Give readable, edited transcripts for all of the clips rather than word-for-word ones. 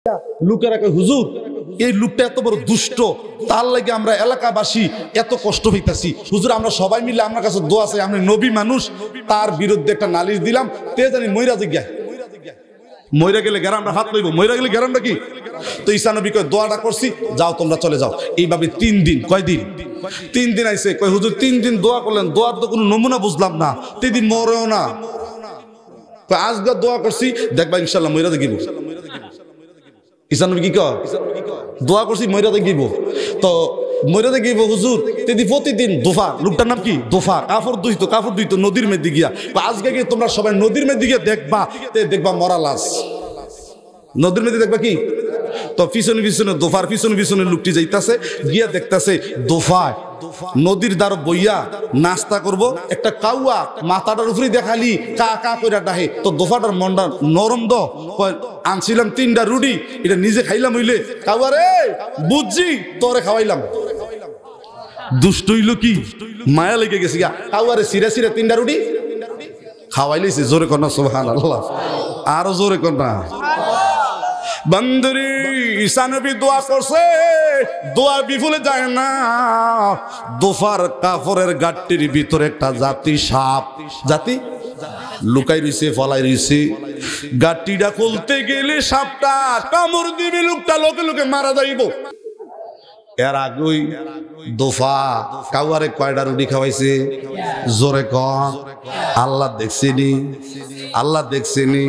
লোকেরা কয় হুজুর এই লোকটা এত বড় দুষ্ট, তার লাগে আমরা এলাকাবাসী এত কষ্ট হইতাছি। হুজুর আমরা সবাই মিলে আমার কাছে দোয়া চাই, আমরা নবী মানুষ, তার বিরুদ্ধে একটা নালিশ দিলাম, তে জানি মইরা জিজ্ঞা, মইরা গেলে গ্যারামটা হাত লইব, মইরা গেলে গ্যারামটা কি? তো ঈসা নবী কয় দোয়াটা করছি, যাও তোমরা চলে যাও। এইভাবে 3 দিন, কয়দিন? 3 দিন আইছে। কয় হুজুর 3 দিন দোয়া করলেন, দোয়ার তো কোনো নমুনা বুঝলাম না, 3 দিন মরেও না। কয় আজকে দোয়া করছি, দেখবা ইনশাল্লাহ মইরা দেখিব। ঈসা নবী কি কয়? দোয়া করছি মইরা দেখিব। তো মইরা দেখিব হুজুর, তেদি প্রতিদিন দোফা, লোকটার নাম কি? দোফা, কাপড় ধুইতো নদীর মধ্যে গিয়া। আজকে গিয়ে তোমরা সবাই নদীর মধ্যে গিয়ে দেখবা, দেখবা মরা লাশ নদীর মধ্যে, দেখবা কি? তো পিছনে পিছনে দোফার পিছনে পিছনে লোকটি যাইতাছে, গিয়া দেখতাছে দোফায় নদীর দ্বার বইয়া নাস্তা করব, একটা কাউয়া মাথাটার উপরে দেখালি কা কা কইরা ডাহে। তো দোফাটার মনটা নরম দ, আনছিলাম 3টা রুটি, এটা নিজে খাইলাম হইলে কাউয়া রে বুঝছি তোরে খাওয়াইলাম। দুষ্ট হইল কি, মায়া লেগে গেছে গা, কাউয়ারে সিরা সিরা 3টা রুটি খাওয়াইলেছে। জোরে কর না সুবহানাল্লাহ, আরো জোরে কর না। বন্ধুরি ঈসা নবী দোয়া করছে, দোয়া বিফলে যায় না। দোফার কাপড়ের গাট্টির ভিতরে একটা জাতি সাপ, জাতি লুকাই রইছে, ফলাই রইছে। গাট্টিটা খুলতে গেলে সাপটা কামড় দিবে, লোকটা লোকে লোকে মারা যাইব। এর আগেই দোফা কাউয়ারে কয়টা রুটি খাওয়াইছে? জোরে কন, আল্লাহ দেখছেনি, আল্লাহ দেখছেনি।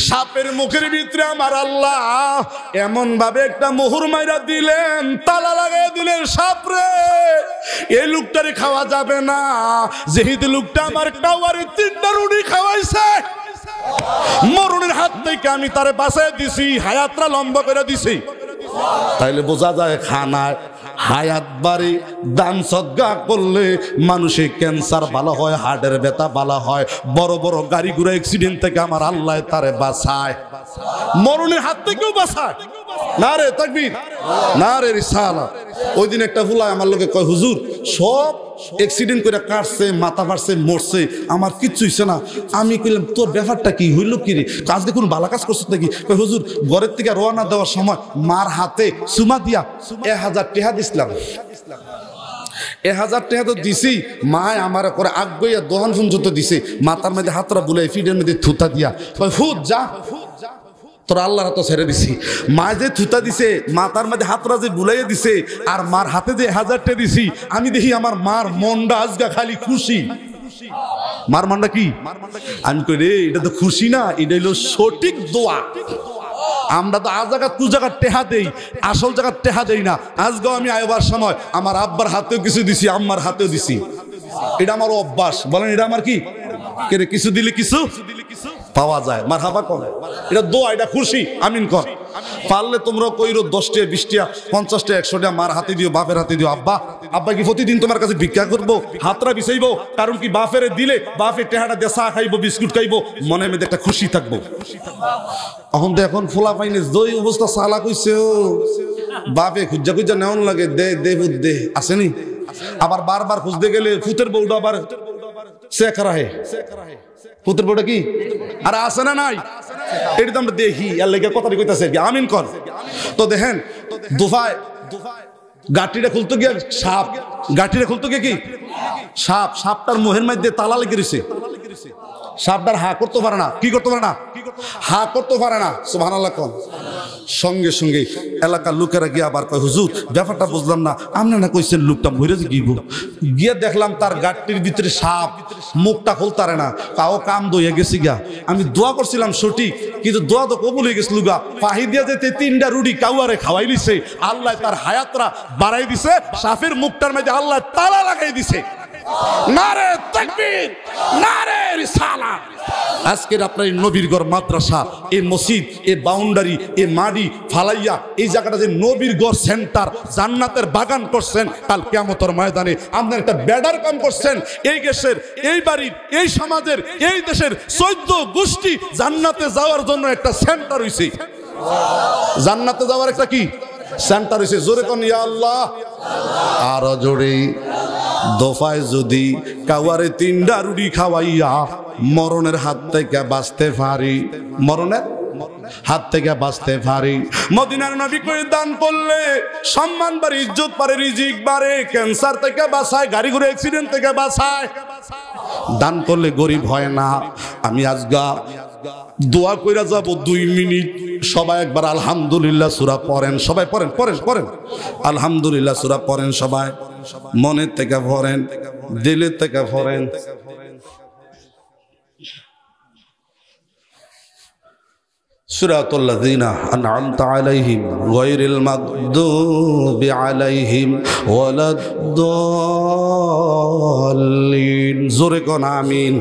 সাপের মুখের ভিতরে আমার আল্লাহ এমন ভাবে একটা মোহর মাইরা দিলেন, তালা লাগাই দিলেন, সাপরে এই লোকটারে খাওয়া যাবে না, যেহেতু লোকটা আমার কাউয়ারে 3টা রুটি খাওয়াইছে। মরণের হাত থেকে আমি তারে বাঁচাই দিছি, হায়াতটা লম্বা করে দিছি। তাইলে বোঝা যায় খানায় হায়াত বাড়ি, দান সদকা করলে মানুষের ক্যান্সার ভালো হয়, হার্টের ব্যথা ভালো হয়, বড় বড় গাড়ি ঘোড়া অ্যাক্সিডেন্ট থেকে আমার আল্লাহ তারে বাঁচায়, মরণের হাত থেকেও বাঁচায়। না রে তাকবীর, না রে রিসালাত। ওই দিন একটা ফুলায় আমার লোকে কয় হুজুর সব অ্যাক্সিডেন্ট করে কাটছে, মাথা ফাটছে, মরছে, আমার কিচ্ছু হইছে না। আমি কইলাম তোর ব্যাপারটা কি হইল, কি রে কাজে কোনো ভালো কাজ করছিস নাকি? হুজুর ঘরের থেকে রওনা দেওয়ার সময় মার হাতে চুমা দিয়া 1000 টাকা দিছিলাম, 1000 টাকা তো দিছি। মায় আমার করে আগ্গইয়া দহন পর্যন্ত দিছে, মাথার মধ্যে হাতরা বুলাই, ফিডের মধ্যে থুতা দিয়া কয় ফুট যা, তোর আল্লাহর হাতে ছেড়ে দিছি। মা যে থুতা দিছে, মাথার মধ্যে হাতরা যে বুলাইয়া দিছে, আর মার হাতে যে 1000 টাকা দিছি, আমি দেখি আমার মার মনটা আজগা খালি খুশি। মার মনটা কি? আমি কই রে এটা তো খুশি না, এটা হইলো সঠিক দোয়া। আমরা তো আজ জায়গা তু জায়গার টেহা দেই, আসল জায়গার টেহা দেই না। আজকেও আমি আইবার সময় আমার আব্বার হাতেও কিছু দিছি, আম্মার হাতেও দিছি। এটা আমার অভ্যাস। বলেন এটা আমার কি? কেরে কিছু দিলে কিছু পাওয়া যায়। মারহাবা কর, এটা দোয়া, এটা খুশি। আমিন কর। পারলে তোমরা কইরো 10 টাকা 20 টাকা 50 টাকা 100 টাকা মার হাতে দিও, বাপের হাতে দিও। আব্বা আব্বা কি প্রতিদিন তোমার কাছে ভিক্ষা করবো, হাতরা বিছাইবো? কারণ কি বাপের দিলে বাপের টেহাটা দিয়ে চা খাইবো, বিস্কুট খাইবো, মনের মধ্যে একটা খুশি থাকবো। এখন তো এখন ফোলা পাইনি দই অবস্থা সালা কইছে, ও বাপে খুঁজা খুঁজা নেওয়ান লাগে, দে দে ফুট দে, আসেনি? আবার বারবার খুঁজতে গেলে ফুতের বউটা আবার চেক রাহে, ফুতের বউটা কি আর আছে না নাই, এটা তো আমরা দেখি। আর লেগে কথাটি কইতাছে আমিন কর। তো দেখেন দোফায় গাটিটা খুলতে গিয়ে সাপ, গাটিটা খুলতে গিয়ে কি সাপ, সাপটার মুখের মধ্যে তালা লেগে রয়েছে। সাপটার হা করতে পারে না, কি করতে পারে না, হা করতে পারে না। সুবহানাল্লাহ কোন। সঙ্গে সঙ্গে এলাকার লোকেরা গিয়ে আবার কয় হুজুর ব্যাপারটা বুঝলাম না, আপনি না কইছেন লোকটা মরে গিয়ে গিয়ে দেখলাম তার গাটির ভিতরে সাপ, মুখটা খুলতারে না, তাও কাম দইয়া গেছি গা। আমি দোয়া করছিলাম সঠিক, কিন্তু দোয়া তো কবুল হয়ে গেছিল গা। পাহি দিয়া যেতে 3টা রুটি কাউয়ারে খাওয়াই দিছে, আল্লাহ তার হায়াতরা বাড়াই দিছে, সাপের মুখটার মধ্যে আল্লাহ তালা লাগাই দিছে। নারে তাকবীর, নারে রিসালাত। আজকের আপনার এই নবীর ঘর মাদ্রাসা, এই মসজিদ, এই বাউন্ডারি, এই মাটি ফালাইয়া এই জায়গাটা যে নবীর ঘর সেন্টার, জান্নাতের বাগান করছেন, কাল কিয়ামতের ময়দানে আপনার একটা বেডার কাম করছেন। এই দেশের, এই বাড়ির, এই সমাজের, এই দেশের 14 গোষ্ঠী জান্নাতে যাওয়ার জন্য একটা সেন্টার হইছে। জান্নাতে যাওয়ার একটা কি সেন্টার হইছে? জোরে কোন ইয়া আল্লাহ, আরো জোরে। দোফায় যদি কাওয়ারে 3টা রুটি খাওয়াইয়া মরণের হাত থেকে বাঁচতে পারি, মরণের হাত থেকে বাঁচতে পারি। মদিনার নবী কই দান করলে সম্মান বাড়ে, ইজ্জত বাড়ে, রিজিক বাড়ে, ক্যান্সার থেকে বাঁচায়, গাড়ি ঘোড়া অ্যাক্সিডেন্ট থেকে বাঁচায়। দান করলে গরিব হয় না। আমি আজগা দোয়া কইরা যাব 2 মিনিট। সবাই একবার আলহামদুলিল্লাহ সূরা পড়েন, সবাই পড়েন পড়েন পড়েন আলহামদুলিল্লাহ সূরা পড়েন, সবাই মনের থেকে পড়েন, দিলের থেকে পড়েন। সিরাতাল্লাযীনা আন'আমতা আলাইহিম গায়রিল মাগদুবি আলাইহিম ওয়ালাদ-দাল্লিন। জোরে কোন আমিন।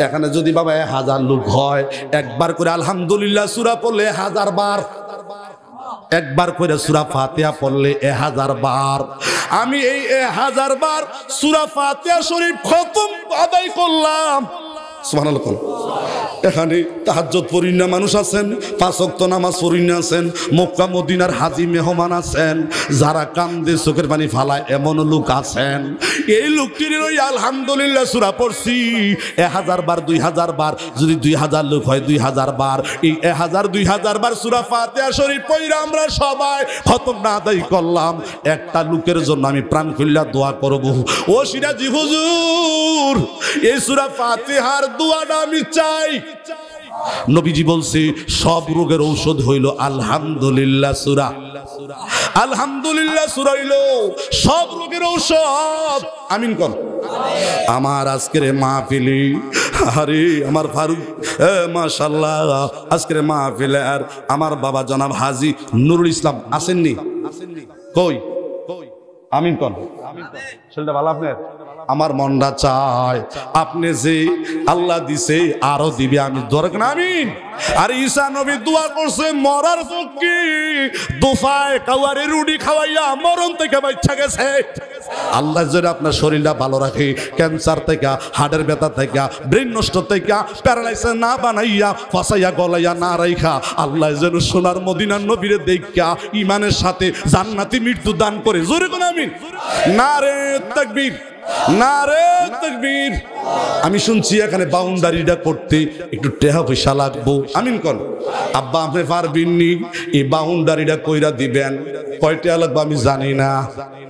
এখানে যদি বাবা 1000 লোক হয়, একবার করে আলহামদুলিল্লাহ সূরা পড়লে 1000 বার, একবার করে সূরা ফাতিহা পড়লে 1000 বার। আমি এই 1000 বার সূরা ফাতিহা শরীফ খতম আদায় করলাম। সুবহানাল্লাহ। এখানে তাহাজ্জুদ পড়িনা মানুষ আছেন, 5 ওয়াক্ত নামাজ পড়িনা আছেন, মক্কা মদিনার হাজী মেহমান আছেন, যারা কান্দে চোখের পানি ফালায় এমন লোক আছেন। এই লোকটির ওই আলহামদুলিল্লাহ সূরা পড়ছি 1000 বার, 2000 বার, যদি 2000 লোক হয় 2000 বার, এই 1000 2000 বার সূরা ফাতিহা শরীফ পড়া আমরা সবাই খতম না আদায় করলাম। একটা লোকের জন্য আমি প্রাণ খুললা দোয়া করব। ও সিরাজি হুজুর, এই সূরা ফাতিহার দোয়াটা আমি চাই। নবীজি বলছে সব রোগের ঔষধ হইল আলহামদুলিল্লাহ সূরা। আলহামদুলিল্লাহ সূরা হইল সব রোগের ঔষধ। আমিন কোন। আমার আজকের মাহফিলে, আরে আমার ফারুক, মাশাআল্লাহ, আজকের মাহফিলে আর আমার বাবা জনাব হাজী নুরুল ইসলাম আসেননি? কই? আমিন কোন। ছেলেটা ভালো আপনার? আমার মনটা চায় আপনি যে আল্লাহ দিছে আরো দিবে, আমি দরকার না। আমিন। আর ঈসা নবী দোয়া করছে মরার পক্ষে, দোফায় কাওয়ারে রুটি খাওয়াইয়া মরণ থেকে বাঁচা গেছে। আল্লাহ যেন আপনার শরীরটা ভালো রাখে, ক্যান্সার থেকে, হার্টের ব্যথা থেকে, ব্রেন নষ্ট থেকে, প্যারালাইসিস না বানাইয়া, ফাঁসাইয়া গলাইয়া না রাইখা, আল্লাহ যেন সোনার মদিনার নবীরে দেখা ইমানের সাথে জান্নাতি মৃত্যু দান করে। জোরে কোন আমিন। নারে তাকবীর, নারে তাকবীর। আমি শুনছি এখানে বাউন্ডারিটা করতে একটু টাকা পয়সা লাগবো। আমিন কোন। আব্বা আপনি পারবেননি, এই বাউন্ডারিটা কইরা দিবেন। কয় টাকা লাগবে আমি জানি না,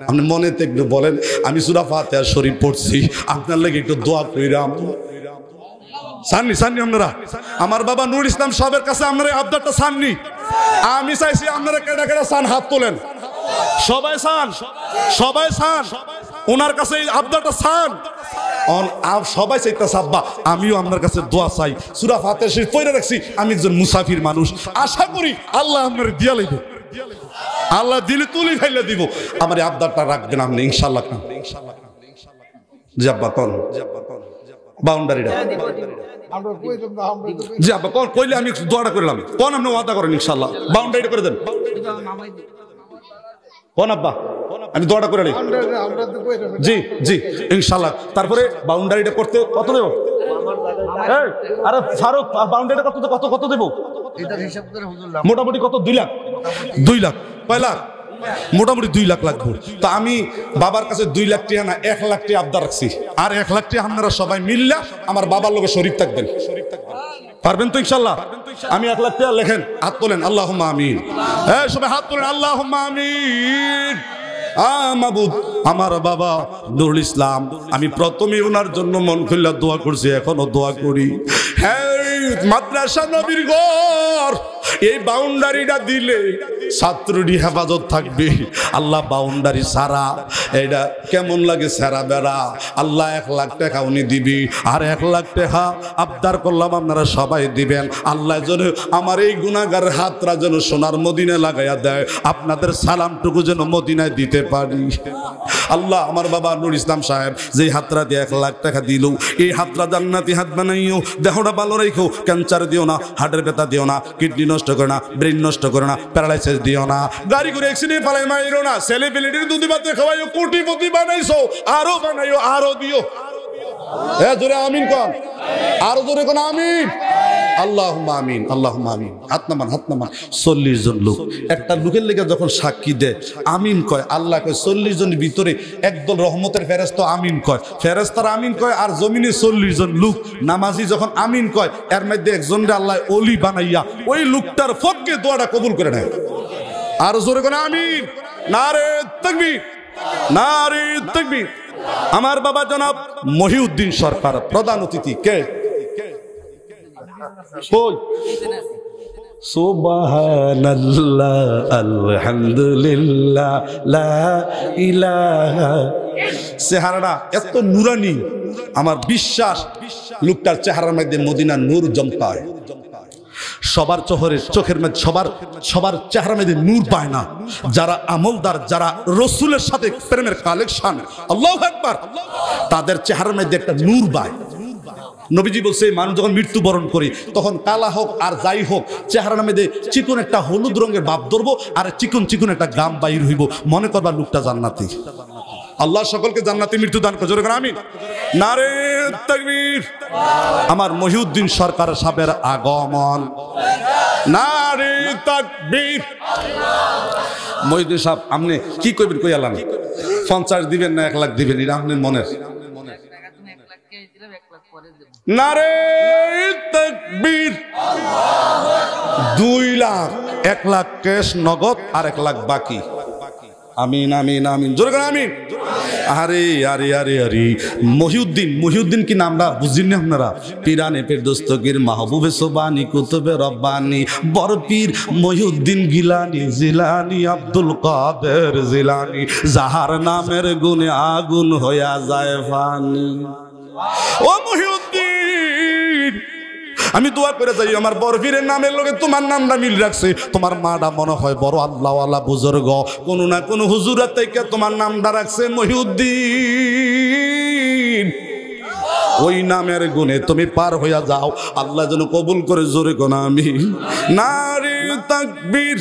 আপনি মনেতে একটু বলেন। আমি সূরা ফাতিহা শরীফ পড়ছি, আপনার লাগে একটু দোয়া কইরাম। সাননি সাননি আপনারা? আমার বাবা নুরুল ইসলাম সাহেবের কাছে আপনারা আবদারটা সাননি? আমি চাইছি আপনারা কেডা কেডা সান হাত তোলেন। সবাই সান, সবাই সান, ওনার কাছে এই আবদারটা সান। সবাই চাইতেছে আব্বা আমিও আপনার কাছে দোয়া চাই। সূরা ফাতিহা শরীফ পড়ে রাখছি, আমি একজন মুসাফির মানুষ, আশা করি আল্লাহ আপনার দিয়া লইব। আল্লাহ দিলে তুলি ফেলে দিব। আমার এই আবদারটা রাখবেন আপনি ইনশাআল্লাহ। জি আব্বা কোন বাউন্ডারিটা জি আব্বা কোন কইলে আমি দোয়াটা করলাম। কোন আপনি ওয়াদা করেন ইনশাআল্লাহ বাউন্ডারিটা করে দেন। কোন আব্বা আমি দোয়াটা করে নিই। জি জি ইনশাআল্লাহ। তারপরে বাউন্ডারিটা করতে কত দেব? আরে ফারুক বাউন্ডারিটা কত কত কত দেব? মোটামুটি কত? 2 লাখ। 2 লাখ? কয় লাখ? মোটামুটি 2 লাখ লাগবে। তো আমি বাবার কাছে 2 লাখ টাকা না 1 লাখ টাকা আবদার রাখছি। আর 1 লাখ টাকা আপনারা সবাই মিললা আমার বাবার লোকে শরীক থাকবেন। পারবেন তো ইনশাআল্লাহ? আমি 1 লাখ টাকা লেখেন, হাত তোলেন, আল্লাহুম্মা আমিন। হ্যাঁ সবাই হাত তোলেন, আল্লাহুম্মা আমিন। মাবুদ আমার বাবা নুরুল ইসলাম, আমি প্রথমে ওনার জন্য মন খুলে দোয়া করছি, এখনো দোয়া করি। হ্যাঁ মাদ্রাসা নবীর ঘর, এই বাউন্ডারিটা দিলে ছাত্রটি হেফাজত থাকবে। আল্লাহ বাউন্ডারি সারা এটা কেমন লাগে সারা বেড়া। আল্লাহ 1 লাখ টাকা উনি দিবি, আর 1 লাখ টাকা আবদার করলাম আপনারা সবাই দিবেন। আল্লাহ যেন আমার এই গুনাহগার হাতরা যেন সোনার মদিনায় লাগাইয়া দেয়, আপনাদের সালামটুকু যেন মদিনায় দিতে পারি। আল্লাহ আমার বাবা নুরুল ইসলাম সাহেব যে হাতরা দিয়ে 1 লাখ টাকা দিল, এই হাতরা জান্নাতি হাত বানাইও, দেহটা ভালো রাখো, ক্যান্সার দিও না, হার্টের ব্যথা দিও না, কিডনি নষ্ট করো না, ব্রেন নষ্ট করো না, প্যারালাইসিস দিও না, গাড়ি করে অ্যাক্সিডেন্ট ফালাই মাইরো না, সেলিব্রিটির দুধ ভাতে খাওয়াইও, কোটিপতি বানাইছো, আরো বানাইও, আরো দিও। হ্যাঁ জোরে আমিন কোন, আরো জোরে কোন আমিন। আল্লাহুম্মা আমিন, আল্লাহুম্মা আমিন। হাত নামান, হাত নামান। 40 জন লোক, একটা লোকের লেগে যখন সাক্ষী দেয় আমিন কয়, আল্লাহ কয় 40 জনের ভিতরে একদল রহমতের ফেরেশতা আমিন কয়, ফেরেশতারা আমিন কয়, আর জমিনে 40 জন লোক নামাজি যখন আমিন কয়, এর মধ্যে একজনকে আল্লাহ ওলি বানাইয়া ওই লোকটার পক্ষে দোয়াটা কবুল করে নেয়। আর জোরে কোন আমিন। নারে তাকবীর, নারে তাকবীর। আমার বাবা জনাব মহিউদ্দিন সরকার প্রধান অতিথি। কে? সুবহানাল্লাহ, আলহামদুলিল্লাহ, লা ইলাহা। চেহারাটা এত নুরানি, আমার বিশ্বাস লোকটার চেহারার মধ্যে মদিনার নূর জমকায়। সবার চোখের মধ্যে সবার চেহারার মধ্যে নূর পায় না। যারা আমলদার, যারা রসুলের সাথে প্রেমের কালেকশন, আল্লাহু আকবার, তাদের চেহারার মধ্যে একটা নূর পায়। নবীজি বলছে মানুষ যখন মৃত্যুবরণ করি তখন কালা হোক আর যাই হোক চেহারার মধ্যে চিকন একটা হলুদ রঙের ভাব ধরবো আর চিকন চিকন একটা গাম বাইর হইব, মনে করবা লোকটা জান্নাতি। আল্লাহ সকলকে জান্নাতি মৃত্যু দান করে, জোরে করে আমিন। নারে তাকবীর। আমার মহিউদ্দিন সরকার সাহেবের আগমন। নারে তাকবীর। মহিউদ্দিন সাহেব আপনি কি কইবেন কই আলান? 50 দিবেন না 1 লাখ দিবেন, এটা আপনার মনের। নারে তাকবীর। 2 লাখ, 1 লাখ ক্যাশ নগদ আর 1 লাখ বাকি। আমিন, আমিন, আমিন, জোরে করে আমিন। আরে আরে আরে আরে মহিউদ্দিন কি নামটা বুঝিন না আপনারা? পিরানে পের দস্তগীর মাহবুবে সোবানি কুতুবে রব্বানি বরপীর মহিউদ্দিন গিলানি জিলানি আব্দুল কাদের জিলানি, যাহার নামের গুণে আগুন হইয়া যায় ফানি। ও মহিউদ্দিন, আমি দোয়া করে যাই আমার বরফিরের নামের লগে তোমার নামটা মিল রাখছে। তোমার মাটা মনে হয় বড় আল্লাহওয়ালা বুজুর্গ, কোনো না কোনো হুজুরের থেকে তোমার নামটা রাখছে মহিউদ্দিন। ওই নামের গুণে তুমি পার হইয়া যাও, আল্লাহ যেন কবুল করে, জোরে কোন আমিন। নারে তাকবীর।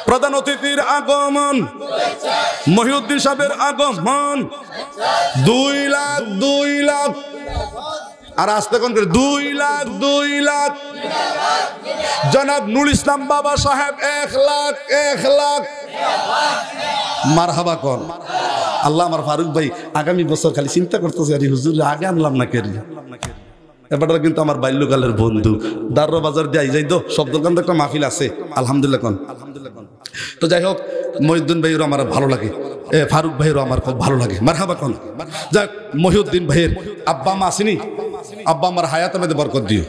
প্রধান অতিথির আগমন, মহিউদ্দিন সাহেবের আগমন। 2 লাখ 2 লাখ, আর আসতে কোন করে 2 লাখ 2 লাখ। জনাব নুরুল ইসলাম বাবা সাহেব 1 লাখ 1 লাখ। মারহাবা কোন। আল্লাহ আমার ফারুক ভাই আগামী বছর খালি চিন্তা করতেছে, আরে হুজুর আগে আনলাম না কেন। এবারটা কিন্তু আমার বাল্যকালের বন্ধু, দাররা বাজার দিয়ে যাই তো সব দোকান একটা মাহফিল আছে, আলহামদুলিল্লাহ কোন। তো যাই হোক মহিউদ্দিন ভাইয়েরও আমার ভালো লাগে, ফারুক ভাইয়েরও আমার খুব ভালো লাগে। মারহাবা কোন। যাক মহিউদ্দিন ভাইয়ের আব্বা মা আসেনি, আব্বা আমার হায়াতের মধ্যে বরকত দিও।